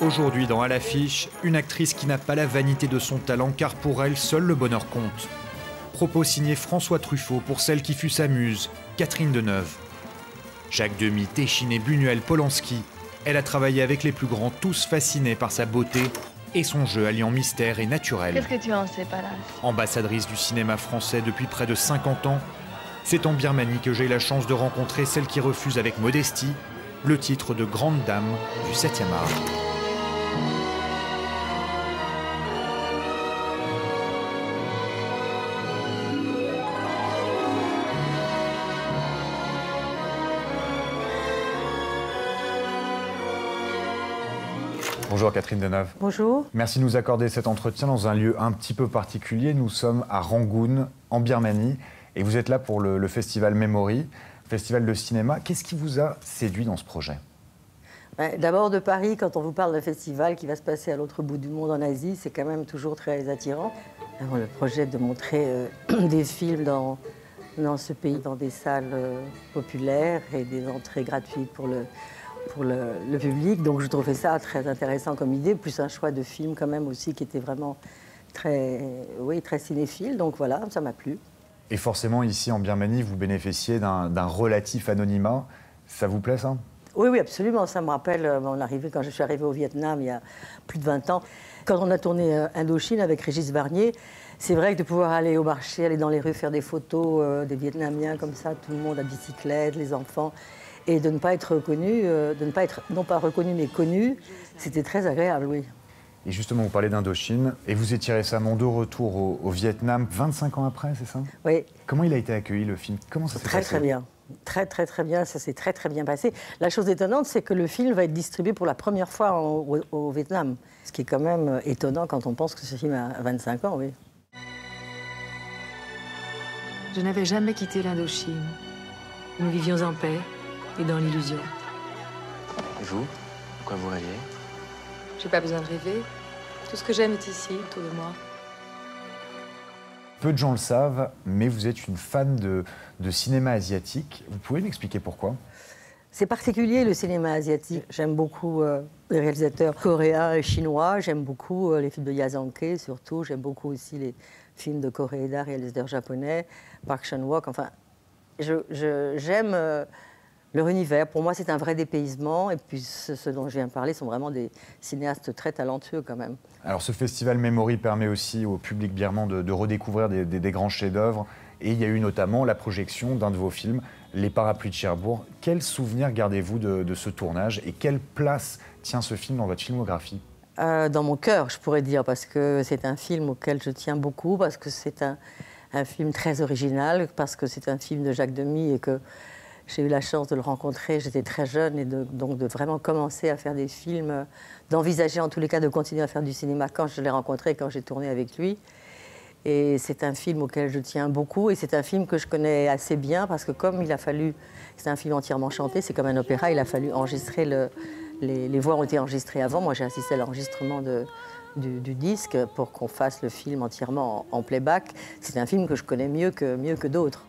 Aujourd'hui dans À l'affiche, une actrice qui n'a pas la vanité de son talent car pour elle, seul le bonheur compte. Propos signés François Truffaut pour celle qui fut sa muse, Catherine Deneuve. Jacques Demy, Téchiné, Buñuel, Polanski, elle a travaillé avec les plus grands, tous fascinés par sa beauté et son jeu alliant mystère et naturel. Qu'est-ce que tu en sais, Palace? Ambassadrice du cinéma français depuis près de 50 ans, c'est en Birmanie que j'ai eu la chance de rencontrer celle qui refuse avec modestie le titre de grande dame du 7e art. Bonjour Catherine Deneuve. Bonjour. Merci de nous accorder cet entretien dans un lieu un petit peu particulier. Nous sommes à Rangoon, en Birmanie, et vous êtes là pour le festival Memory, festival de cinéma. Qu'est-ce qui vous a séduit dans ce projet? D'abord de Paris, quand on vous parle d'un festival qui va se passer à l'autre bout du monde en Asie, c'est quand même toujours très attirant. Alors, le projet de montrer des films dans ce pays, dans des salles populaires et des entrées gratuites pour le public. Donc je trouvais ça très intéressant comme idée, plus un choix de film quand même aussi qui était vraiment très cinéphile. Donc voilà, ça m'a plu. Et forcément, ici en Birmanie, vous bénéficiez d'un relatif anonymat. Ça vous plaît, ça? Oui, absolument. Ça me rappelle quand je suis arrivée au Vietnam il y a plus de 20 ans. Quand on a tourné Indochine avec Régis Varnier, c'est vrai que de pouvoir aller au marché, aller dans les rues, faire des photos des Vietnamiens comme ça, tout le monde à bicyclette, les enfants, et de ne pas être reconnu, non pas reconnu mais connu, c'était très agréable, oui. Et justement, vous parlez d'Indochine, et vous étiez récemment de retour au Vietnam, 25 ans après, c'est ça? Oui. Comment il a été accueilli, le film? Comment ça s'est passé? Très bien. Très bien, ça s'est très bien passé. La chose étonnante, c'est que le film va être distribué pour la première fois au Vietnam. Ce qui est quand même étonnant quand on pense que ce film a 25 ans, oui. Je n'avais jamais quitté l'Indochine. Nous vivions en paix et dans l'illusion. Et vous? À quoi vous rêviez? J'ai pas besoin de rêver. Tout ce que j'aime est ici, autour de moi. Peu de gens le savent, mais vous êtes une fan de cinéma asiatique. Vous pouvez m'expliquer pourquoi? C'est particulier, le cinéma asiatique. J'aime beaucoup les réalisateurs coréens et chinois. J'aime beaucoup les films de Miyazaki, surtout. J'aime beaucoup aussi les films de Koreeda, réalisateurs japonais, Park Chan-wook. Enfin, j'aime leur univers. Pour moi, c'est un vrai dépaysement. Et puis, ce dont je viens de parler sont vraiment des cinéastes très talentueux, quand même. Alors, ce festival Memory permet aussi au public birman de redécouvrir des grands chefs-d'œuvre. Et il y a eu notamment la projection d'un de vos films, Les Parapluies de Cherbourg. Quel souvenir gardez-vous de ce tournage et quelle place tient ce film dans votre filmographie? Dans mon cœur, je pourrais dire, parce que c'est un film auquel je tiens beaucoup, parce que c'est un film très original, parce que c'est un film de Jacques Demy et que j'ai eu la chance de le rencontrer. J'étais très jeune et donc de vraiment commencer à faire des films, d'envisager en tous les cas de continuer à faire du cinéma quand je l'ai rencontré, quand j'ai tourné avec lui. Et c'est un film auquel je tiens beaucoup et c'est un film que je connais assez bien parce que comme il a fallu, c'est un film entièrement chanté, c'est comme un opéra, il a fallu enregistrer, les voix ont été enregistrées avant. Moi j'ai assisté à l'enregistrement du disque pour qu'on fasse le film entièrement en playback. C'est un film que je connais mieux que d'autres.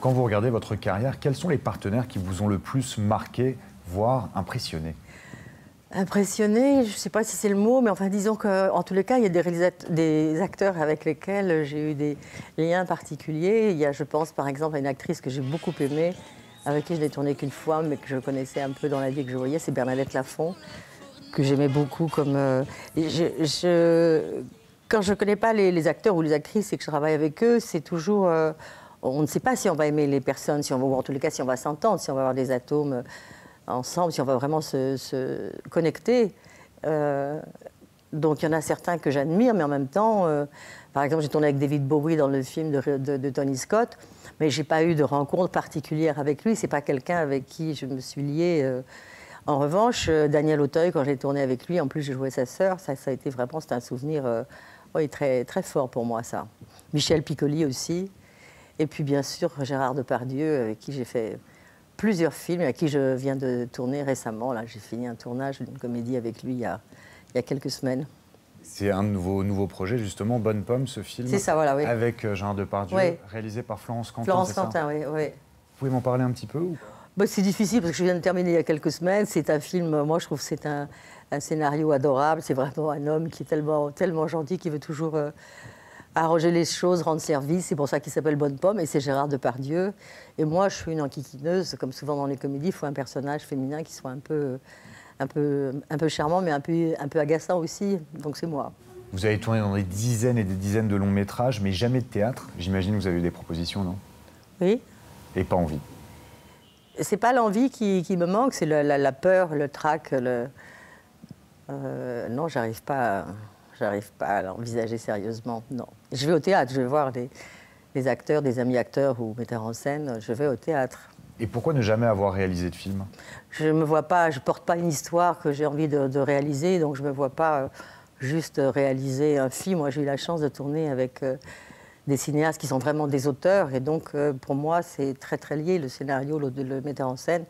Quand vous regardez votre carrière, quels sont les partenaires qui vous ont le plus marqué, voire impressionné? Impressionné, je ne sais pas si c'est le mot, mais enfin disons qu'en tous les cas, il y a des acteurs avec lesquels j'ai eu des liens particuliers. Il y a, je pense par exemple à une actrice que j'ai beaucoup aimée, avec qui je n'ai tourné qu'une fois, mais que je connaissais un peu dans la vie que je voyais, c'est Bernadette Lafont, que j'aimais beaucoup comme... Quand je ne connais pas les acteurs ou les actrices et que je travaille avec eux, c'est toujours... on ne sait pas si on va aimer les personnes, si on va, ou en tous les cas si on va s'entendre, si on va avoir des atomes ensemble, si on va vraiment se connecter. Donc il y en a certains que j'admire, mais en même temps, par exemple j'ai tourné avec David Bowie dans le film de Tony Scott, mais je n'ai pas eu de rencontre particulière avec lui, c'est pas quelqu'un avec qui je me suis liée. En revanche, Daniel Auteuil, quand j'ai tourné avec lui, en plus j'ai joué sa sœur, ça a été vraiment, c'est un souvenir très, très fort pour moi ça. Michel Piccoli aussi. Et puis bien sûr Gérard Depardieu, avec qui j'ai fait plusieurs films à qui je viens de tourner récemment. Là, j'ai fini un tournage d'une comédie avec lui il y a quelques semaines. C'est un de vos nouveaux projets, justement, Bonne Pomme, ce film. C'est ça, voilà, oui. Avec Gérard Depardieu, Oui. réalisé par Florence Quentin. Florence Quentin, oui, oui. Vous pouvez m'en parler un petit peu ou... Bah, c'est difficile parce que je viens de terminer il y a quelques semaines. C'est un film, moi je trouve que c'est un scénario adorable. C'est vraiment un homme qui est tellement gentil, qui veut toujours arranger les choses, rendre service. C'est pour ça qu'il s'appelle Bonne Pomme et c'est Gérard Depardieu. Et moi je suis une enquiquineuse, comme souvent dans les comédies, il faut un personnage féminin qui soit un peu charmant mais un peu agaçant aussi. Donc c'est moi. Vous avez tourné dans des dizaines et des dizaines de longs métrages, mais jamais de théâtre. J'imagine que vous avez eu des propositions, non? Oui. Et pas envie? C'est pas l'envie qui me manque, c'est la peur, le trac. Non, j'arrive pas à l'envisager sérieusement. Non. Je vais au théâtre, je vais voir des acteurs, des amis acteurs ou metteurs en scène. Je vais au théâtre. Et pourquoi ne jamais avoir réalisé de film? Je me vois pas, je porte pas une histoire que j'ai envie de réaliser, donc je me vois pas juste réaliser un film. Moi, j'ai eu la chance de tourner avec des cinéastes qui sont vraiment des auteurs. Et donc, pour moi, c'est très, très lié, le scénario, le metteur en scène.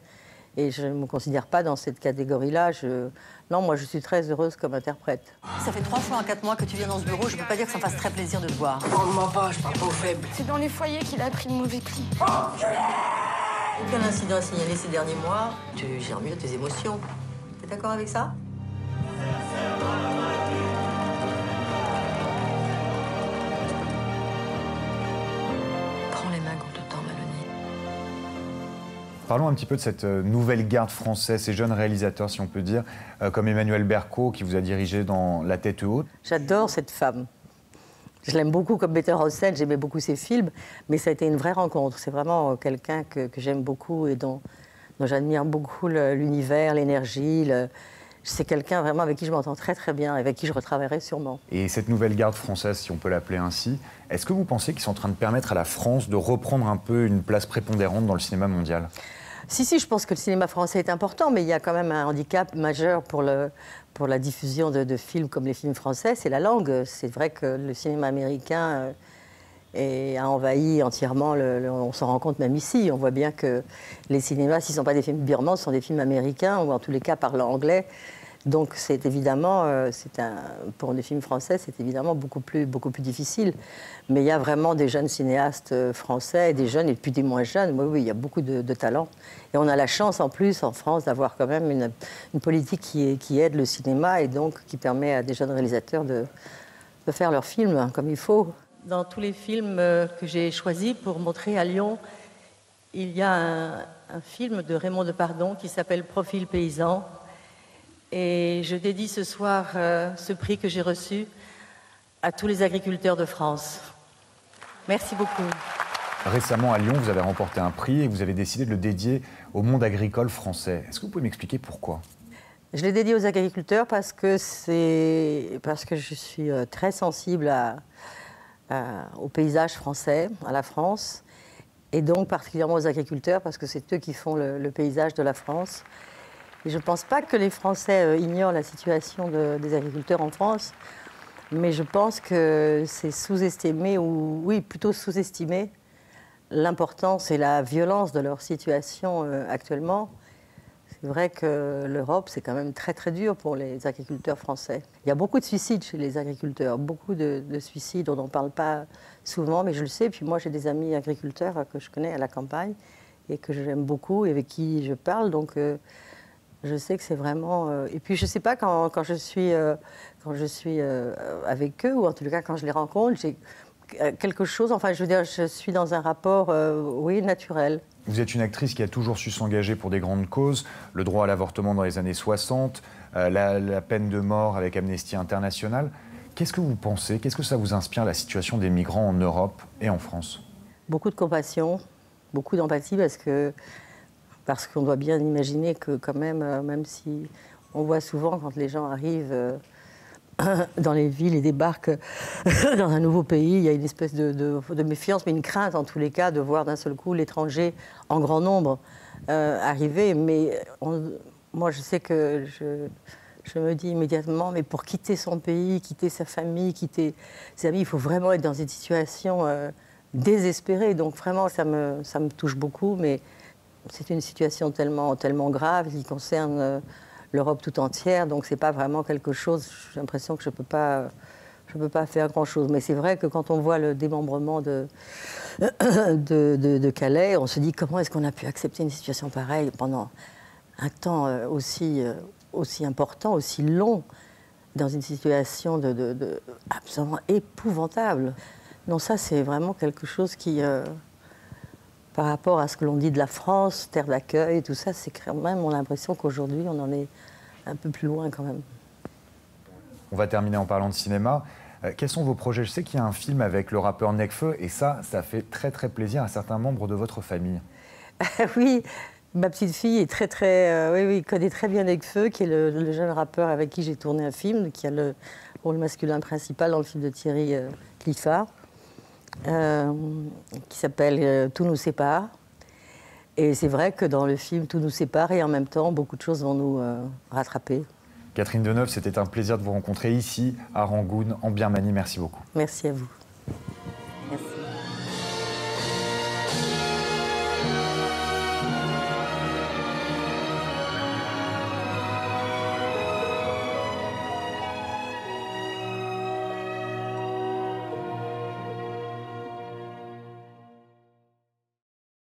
Et je ne me considère pas dans cette catégorie-là. Non, moi, je suis très heureuse comme interprète. Ça fait 3 fois en 4 mois que tu viens dans ce bureau. Je ne peux pas dire que ça me fasse très plaisir de te voir. Prends-moi pas, je parle pas aux faibles. C'est dans les foyers qu'il a pris le mauvais pli. Aucun incident à signaler ces derniers mois. Tu gères mieux tes émotions. T'es d'accord avec ça? Parlons un petit peu de cette nouvelle garde française, ces jeunes réalisateurs, si on peut dire, comme Emmanuel Berco, qui vous a dirigé dans La tête haute. J'adore cette femme. Je l'aime beaucoup comme metteur en scène, j'aimais beaucoup ses films, mais ça a été une vraie rencontre. C'est vraiment quelqu'un que j'aime beaucoup et dont j'admire beaucoup l'univers, l'énergie. C'est quelqu'un vraiment avec qui je m'entends très très bien, avec qui je retravaillerai sûrement. Et cette nouvelle garde française, si on peut l'appeler ainsi, est-ce que vous pensez qu'ils sont en train de permettre à la France de reprendre un peu une place prépondérante dans le cinéma mondial? Si, je pense que le cinéma français est important, mais il y a quand même un handicap majeur pour la diffusion de films comme les films français, c'est la langue. C'est vrai que le cinéma américain a envahi entièrement, on s'en rend compte même ici. On voit bien que les cinémas, s'ils ne sont pas des films birmans, ce sont des films américains, ou en tous les cas parlant anglais. Donc c'est évidemment, pour les films français, c'est évidemment beaucoup plus difficile. Mais il y a vraiment des jeunes cinéastes français, des jeunes et puis des moins jeunes. Oui, il y a beaucoup de talent. Et on a la chance en plus en France d'avoir quand même une politique qui aide le cinéma et donc qui permet à des jeunes réalisateurs de faire leurs films comme il faut. Dans tous les films que j'ai choisis pour montrer à Lyon, il y a un film de Raymond Depardon qui s'appelle Profil paysan. Et je dédie ce soir ce prix que j'ai reçu à tous les agriculteurs de France. Merci beaucoup. Récemment, à Lyon, vous avez remporté un prix et vous avez décidé de le dédier au monde agricole français. Est-ce que vous pouvez m'expliquer pourquoi? Je l'ai dédié aux agriculteurs parce que je suis très sensible au paysage français, à la France, et donc particulièrement aux agriculteurs parce que c'est eux qui font le paysage de la France. Et je ne pense pas que les Français ignorent la situation des agriculteurs en France, mais je pense que c'est sous-estimé, ou oui, plutôt sous-estimé, l'importance et la violence de leur situation actuellement. C'est vrai que l'Europe, c'est quand même très très dur pour les agriculteurs français. Il y a beaucoup de suicides chez les agriculteurs, beaucoup de suicides dont on ne parle pas souvent, mais je le sais. Puis moi, j'ai des amis agriculteurs que je connais à la campagne et que j'aime beaucoup et avec qui je parle, donc... je sais que c'est vraiment... Et puis, je ne sais pas, quand je suis avec eux, ou en tout cas quand je les rencontre, j'ai quelque chose... Enfin, je veux dire, je suis dans un rapport, oui, naturel. Vous êtes une actrice qui a toujours su s'engager pour des grandes causes, le droit à l'avortement dans les années 60, la peine de mort avec Amnesty International. Qu'est-ce que vous pensez? Qu'est-ce que ça vous inspire, la situation des migrants en Europe et en France? Beaucoup de compassion, beaucoup d'empathie, parce qu'on doit bien imaginer que quand même si on voit souvent quand les gens arrivent dans les villes et débarquent dans un nouveau pays, il y a une espèce de méfiance, mais une crainte en tous les cas de voir d'un seul coup l'étranger en grand nombre arriver. Mais moi je sais que je me dis immédiatement, mais pour quitter son pays, quitter sa famille, quitter ses amis, il faut vraiment être dans une situation désespérée. Donc vraiment ça me touche beaucoup, mais c'est une situation tellement grave qui concerne l'Europe tout entière, donc c'est pas vraiment quelque chose. J'ai l'impression que je peux pas faire grand-chose. Mais c'est vrai que quand on voit le démembrement de Calais, on se dit comment est-ce qu'on a pu accepter une situation pareille pendant un temps aussi important, aussi long, dans une situation absolument épouvantable. Non, ça, c'est vraiment quelque chose qui, par rapport à ce que l'on dit de la France, terre d'accueil et tout ça, c'est quand même, on a l'impression qu'aujourd'hui, on en est un peu plus loin quand même. On va terminer en parlant de cinéma. Quels sont vos projets? Je sais qu'il y a un film avec le rappeur Nekfeu, et ça fait très très plaisir à certains membres de votre famille. Oui, ma petite fille est oui, connaît très bien Nekfeu, qui est le jeune rappeur avec qui j'ai tourné un film, qui a le rôle masculin principal dans le film de Thierry Cliffard, qui s'appelle Tout nous sépare. Et c'est vrai que dans le film, tout nous sépare, et en même temps, beaucoup de choses vont nous rattraper. Catherine Deneuve, c'était un plaisir de vous rencontrer ici, à Rangoon, en Birmanie. Merci beaucoup. Merci à vous.